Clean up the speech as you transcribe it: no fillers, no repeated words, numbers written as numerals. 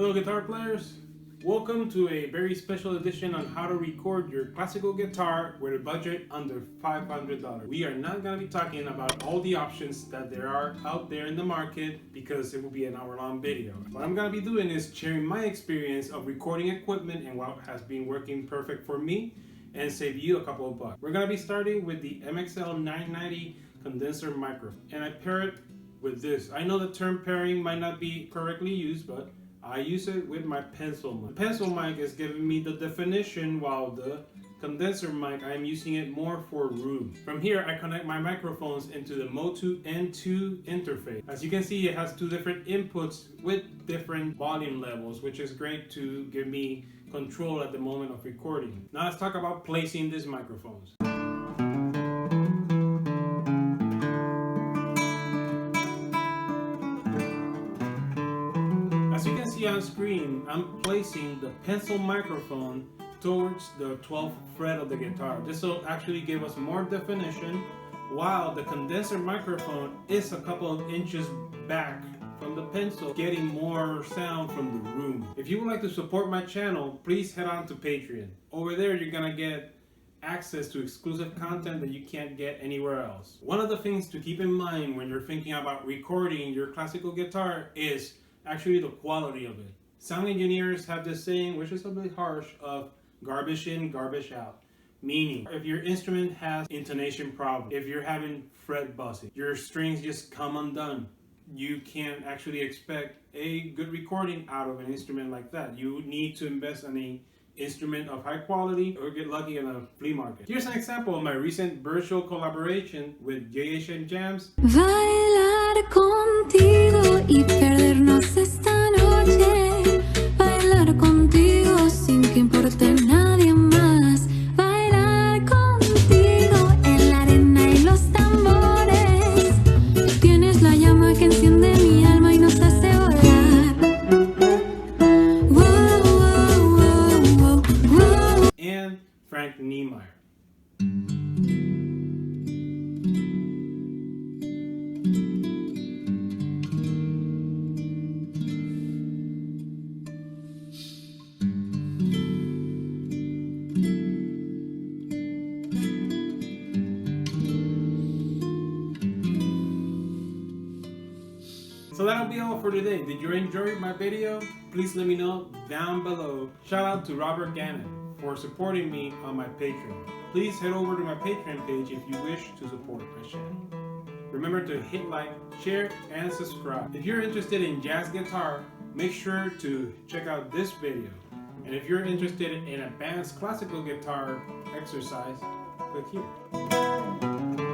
Hello guitar players, welcome to a very special edition on how to record your classical guitar with a budget under $500. We are not going to be talking about all the options that there are out there in the market because it will be an hour-long video. What I'm going to be doing is sharing my experience of recording equipment and what has been working perfect for me and save you a couple of bucks. We're going to be starting with the MXL 990 condenser microphone, and I pair it with this. I know the term pairing might not be correctly used, but I use it with my pencil mic. The pencil mic is giving me the definition, while the condenser mic, I'm using it more for room. From here, I connect my microphones into the Motu M2 interface. As you can see, it has two different inputs with different volume levels, which is great to give me control at the moment of recording. Now let's talk about placing these microphones. As you can see on screen, I'm placing the pencil microphone towards the 12th fret of the guitar. This will actually give us more definition, while the condenser microphone is a couple of inches back from the pencil, getting more sound from the room. If you would like to support my channel, please head on to Patreon. Over there, you're gonna get access to exclusive content that you can't get anywhere else. One of the things to keep in mind when you're thinking about recording your classical guitar is actually the quality of it. Sound engineers have this saying, which is a bit harsh, of garbage in, garbage out. Meaning, if your instrument has intonation problems, if you're having fret buzzing, your strings just come undone, you can't actually expect a good recording out of an instrument like that. You need to invest in an instrument of high quality or get lucky in a flea market. Here's an example of my recent virtual collaboration with JHM Jams. Bailar contigo y perdernos esta noche. Bailar contigo sin que importe nadie más. Bailar contigo en la arena y los tambores. Tienes la llama que enciende mi alma y nos hace volar. Wow, wow, wow, wow, wow. And Frank Niemeyer. So that'll be all for today. Did you enjoy my video? Please let me know down below. Shout out to Robert Gannon for supporting me on my Patreon. Please head over to my Patreon page if you wish to support my channel. Remember to hit like, share, and subscribe. If you're interested in jazz guitar, make sure to check out this video. And if you're interested in advanced classical guitar exercise, click here.